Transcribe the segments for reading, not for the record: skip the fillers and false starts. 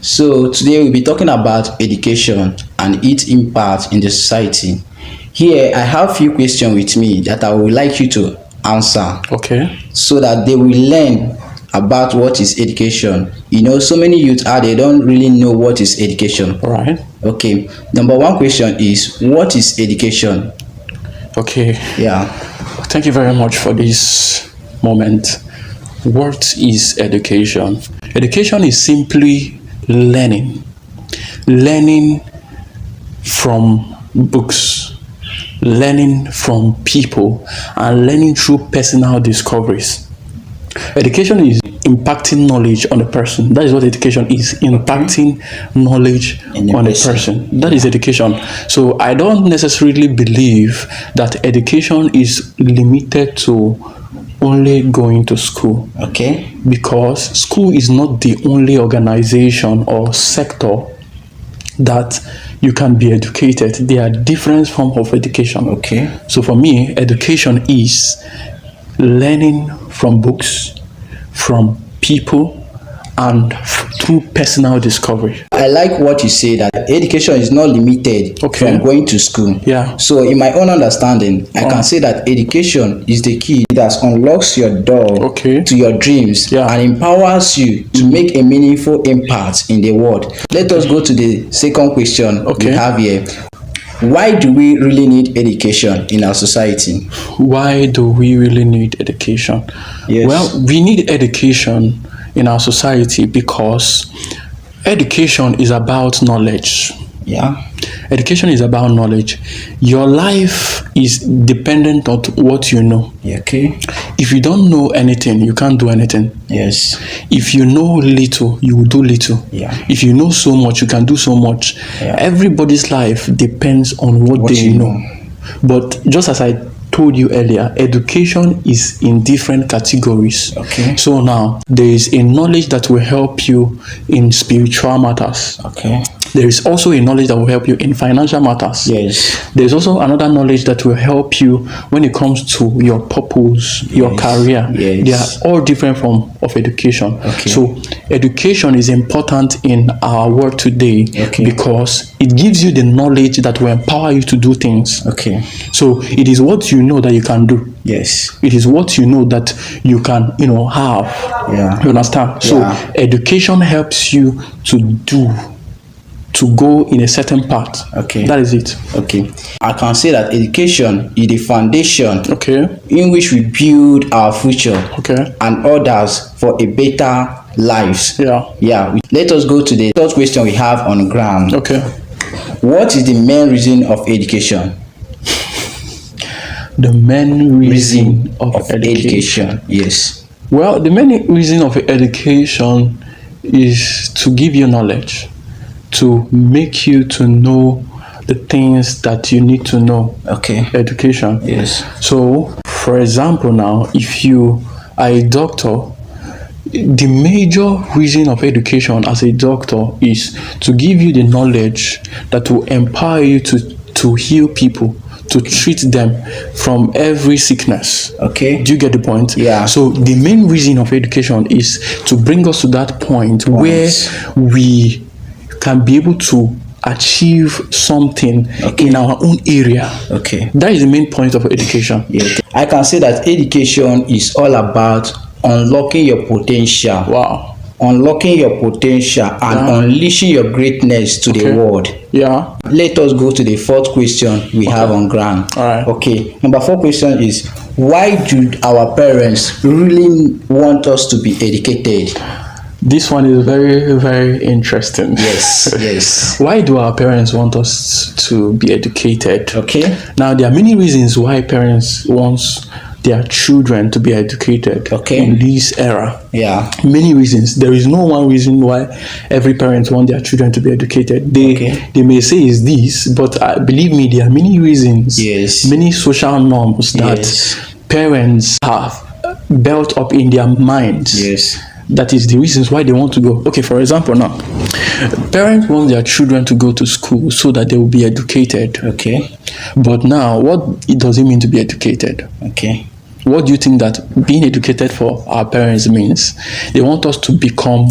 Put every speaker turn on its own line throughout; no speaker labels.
So today we'll be talking about education and its impact in the society. Here I have few questions with me that I would like you to answer
Okay.
so that they will learn about what is education. So many youth out there don't really know what is education.
All right.
Okay. Number one question is, what is education?
Okay.
Yeah.
Thank you very much for this moment. What is education? Education is simply learning. Learning from books, learning from people, and learning through personal discoveries. Education is impacting knowledge on a person. That is what education is, impacting knowledge
In a
on a
person.
person. That is education. So I don't necessarily believe that education is limited to only going to school,
Okay.
because school is not the only organization or sector that you can be educated. There are different forms of education.
Okay.
So for me, education is learning from books, from people, and through personal discovery.
I like what you say that education is not limited
Okay.
from going to school.
Yeah.
So in my own understanding, I can say that education is the key that unlocks your door
Okay.
to your dreams
Yeah.
and empowers you to make a meaningful impact in the world. Let us go to the second question
Okay.
we have here. Why do we really need education in our society?
Why do we really need education?
Yes.
Well, we need education in our society because education is about knowledge.
Yeah.
Education is about knowledge. Your life is dependent on what you know.
Yeah, okay.
If you don't know anything, you can't do anything.
Yes.
If you know little, you will do little.
Yeah.
If you know so much, you can do so much.
Yeah.
Everybody's life depends on what they
you
know. But just as I told you earlier, education is in different categories.
Okay.
So now there is a knowledge that will help you in spiritual matters.
Okay.
There is also a knowledge that will help you in financial matters.
Yes.
There's also another knowledge that will help you when it comes to your purpose, your
Yes.
career.
Yes.
They are all different forms of education.
Okay.
So education is important in our world today
Okay.
because it gives you the knowledge that will empower you to do things.
Okay.
So it is what you know that you can do.
Yes.
It is what you know that you can, have.
Yeah.
You understand? So
Yeah.
education helps you to go in a certain path.
Okay.
That is it.
Okay. I can say that education is the foundation
Okay.
in which we build our future
Okay.
and others for a better lives.
Yeah.
Yeah. Let us go to the third question we have on ground.
Okay.
What is the main reason of education?
The main reason of education.
Education. Yes.
Well, the main reason of education is to give you knowledge, to make you to know the things that you need to know.
Okay.
Education.
Yes.
So, for example, now, if you are a doctor, the major reason of education as a doctor is to give you the knowledge that will empower you to heal people, to treat them from every sickness.
Okay.
Do you get the point?
Yeah.
So the main reason of education is to bring us to that point where we can be able to achieve something in our own area.
Okay.
That is the main point of education.
Yeah. I can say that education is all about unlocking your potential.
Wow.
Unlocking your potential and unleashing your greatness to the world.
Yeah.
Let us go to the fourth question we have on ground.
All right.
Okay. Number 4 question is, why do our parents really want us to be educated?
This one is very, very interesting.
Yes. Yes.
Why do our parents want us to be educated?
Okay.
Now, there are many reasons why parents want their children to be educated in this era.
Yeah.
Many reasons. There is no one reason why every parent wants their children to be educated. They may say is this, but believe me, there are many reasons.
Yes.
Many social norms that parents have built up in their minds.
Yes.
That is the reasons why they want to go. Okay, for example, now, parents want their children to go to school so that they will be educated.
Okay.
But now, what does it mean to be educated?
Okay.
What do you think that being educated for our parents means? They want us to become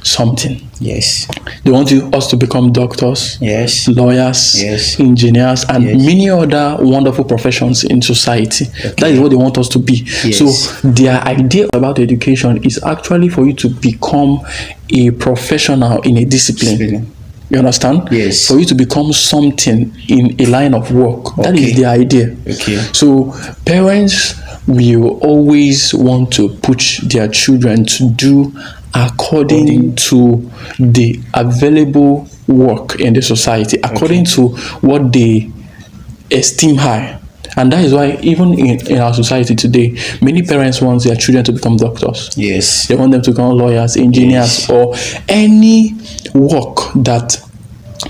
something.
Yes.
They want us to become doctors,
Yes.
lawyers,
Yes.
engineers, and
Yes.
many other wonderful professions in society. That is what they want us to be.
Yes.
So their idea about education is actually for you to become a professional in a discipline. You understand?
Yes.
For you to become something in a line of work. That is
Okay.
the idea.
Okay.
So parents will always want to push their children to do according to the available work in the society, according to what they esteem high. And that is why even in our society today, many parents want their children to become doctors.
Yes.
They want them to become lawyers, engineers,
Yes.
or any work that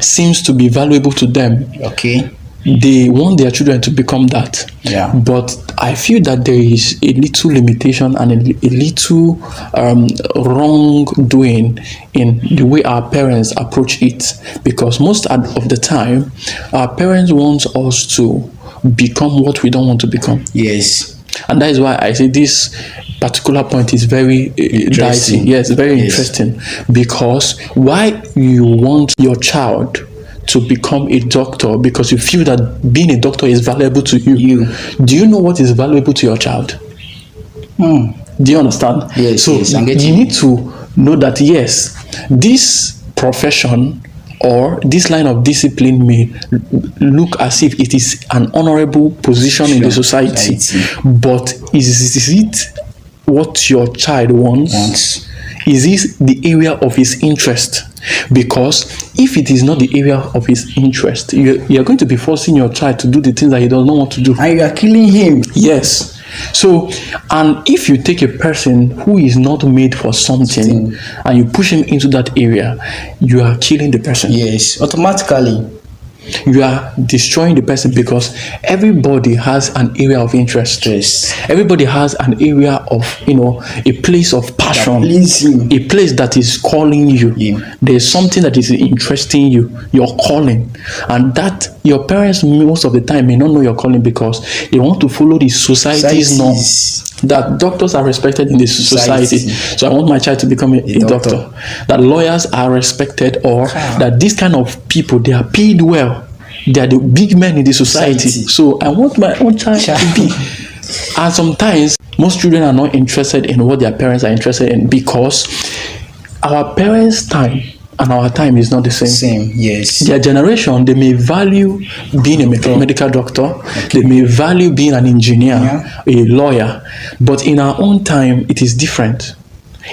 seems to be valuable to them.
Okay.
They want their children to become that.
Yeah.
But I feel that there is a little limitation and a little wrongdoing in the way our parents approach it. Because most of the time, our parents want us to become what we don't want to become.
Yes.
And that is why I say this particular point is very
Interesting.
dicey. Yes, very
Yes.
interesting. Because why you want your child to become a doctor because you feel that being a doctor is valuable to you. Do you know what is valuable to your child? Do you understand?
Yes,
So
yes, I'm
you
getting
need to know that yes, this profession or this line of discipline may look as if it is an honorable position in the society, but is it what your child wants? Is this the area of his interest? Because if it is not the area of his interest, you're going to be forcing your child to do the things that he does not want to do.
And you are killing him.
Yes. So, and if you take a person who is not made for something and you push him into that area, you are killing the person.
Yes. Automatically.
You are destroying the person because everybody has an area of interest.
Yes.
Everybody has an area of, a place of passion.
Please him.
A place that is calling you.
Yeah.
There's something that is interesting you. Your calling. And that your parents most of the time may not know your calling because they want to follow the society's norms. That doctors are respected in the society. So I want my child to become a doctor. That lawyers are respected, or that this kind of people, they are paid well. They are the big men in the society. So I want my own child to be. And sometimes most children are not interested in what their parents are interested in because our parents' time and our time is not the same.
Yes.
Their generation, they may value being a medical doctor, they may value being an engineer, a lawyer, but in our own time, it is different.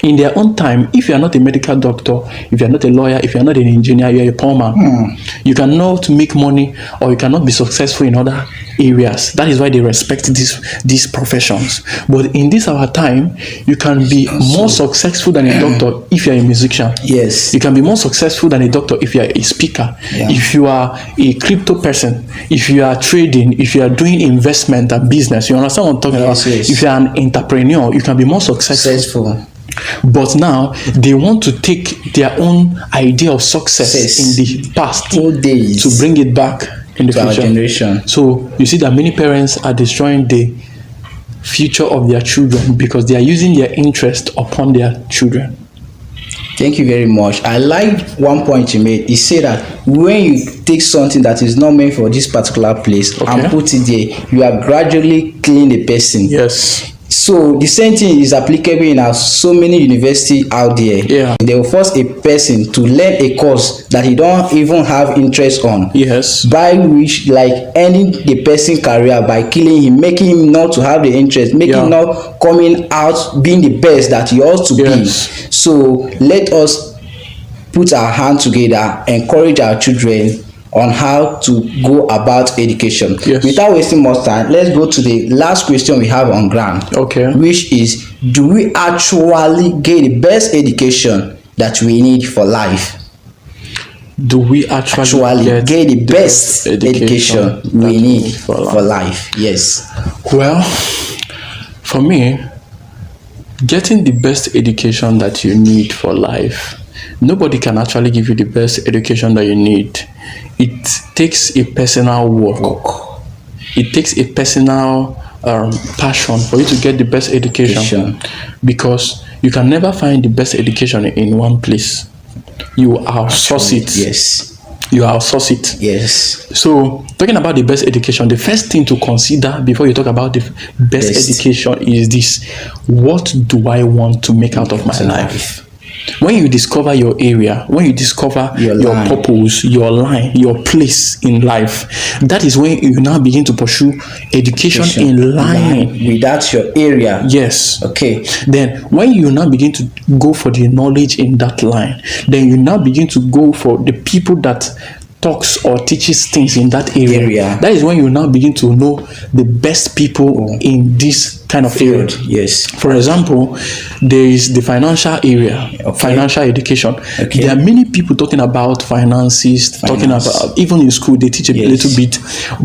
In their own time, if you are not a medical doctor, if you are not a lawyer, if you are not an engineer, you are a poor man. You cannot make money or you cannot be successful in other areas. That is why they respect these professions. But in this our time, you can be more successful than a doctor if you are a musician.
Yes.
You can be more successful than a doctor if you are a speaker. If you are a crypto person, if you are trading, if you are doing investment and business, you understand what I'm talking about?
Yes.
If you are an entrepreneur, you can be more successful. But now they want to take their own idea of success in the past to bring it back in the future.
Our generation.
So you see that many parents are destroying the future of their children because they are using their interest upon their children.
Thank you very much. I like one point you made. You say that when you take something that is not meant for this particular place and put it there, you are gradually killing the person.
Yes.
So the same thing is applicable in so many universities out there. They will force a person to learn a course that he don't even have interest on.
Yes.
By which, like, ending the person's career by killing him, making him not to have the interest, making him not coming out being the best that he ought to be. So let us put our hands together, encourage our children on how to go about education. Without wasting more time, let's go to the last question we have on ground. Which is, do we actually get the best education that we need for life?
Do we actually
get the best education we need for life? Yes.
Well, for me, getting the best education that you need for life, nobody can actually give you the best education that you need. It takes a personal work. It takes a personal passion for you to get the best education, because you can never find the best education in one place. you outsource it.
Yes.
You outsource it.
Yes.
So, talking about the best education, the first thing to consider before you talk about the best education is this: what do I want to make out of my life? When you discover your area, when you discover your purpose, your line, your place in life, that is when you now begin to pursue education in line
with that your area.
Yes.
Okay.
Then when you now begin to go for the knowledge in that line, then you now begin to go for the people that talks or teaches things in that area. That is when you now begin to know the best people in this kind of field.
Yes.
For example, there is the financial area, financial education. There are many people talking about finances, talking about, even in school they teach a little bit,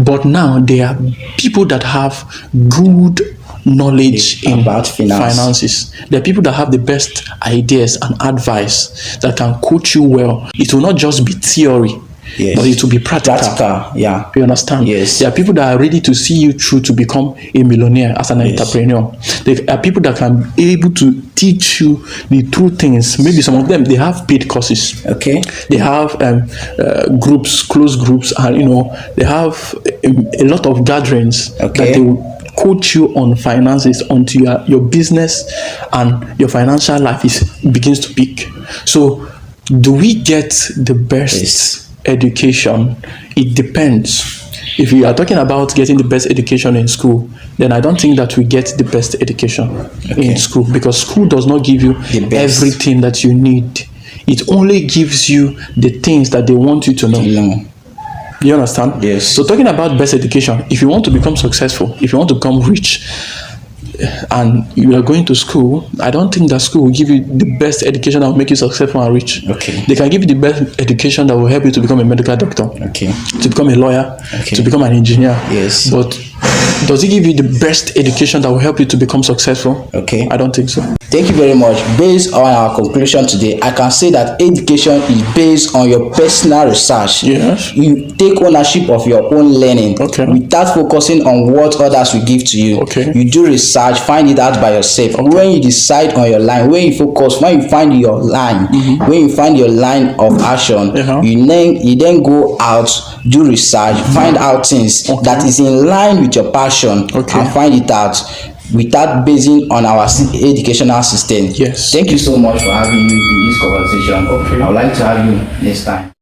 but now there are people that have good knowledge about finances. There are people that have the best ideas and advice that can coach you well. It will not just be theory. Yes. But it will be practical.
Yeah.
You understand?
Yes.
There are people that are ready to see you through to become a millionaire as an entrepreneur. There are people that can be able to teach you the true things. Maybe some of them, they have paid courses.
Okay.
They have groups, close groups, and they have a lot of gatherings that they will coach you on finances until your business and your financial life begins to peak. So, do we get the best education? It depends. If you are talking about getting the best education in school, then I don't think that we get the best education in school, because school does not give you everything that you need. It only gives you the things that they want you to know. You understand?
Yes.
So talking about best education, if you want to become successful, if you want to become rich, and you are going to school, I don't think that school will give you the best education that will make you successful and rich.
Okay.
They can give you the best education that will help you to become a medical doctor.
Okay.
To become a lawyer. Okay. To become an engineer.
Yes.
But does it give you the best education that will help you to become successful?
Okay.
I don't think so.
Thank you very much. Based on our conclusion today, I can say that education is based on your personal research.
Yes.
You take ownership of your own learning without focusing on what others will give to you.
Okay.
You do research, find it out by yourself. When you decide on your line, when you focus, when you find your line, when you find your line of action, you then go out, do research, find out things that is in line with your passion, and find it out without basing on our educational system.
Yes.
Thank you so much for having me in this conversation. I would like to have you next time.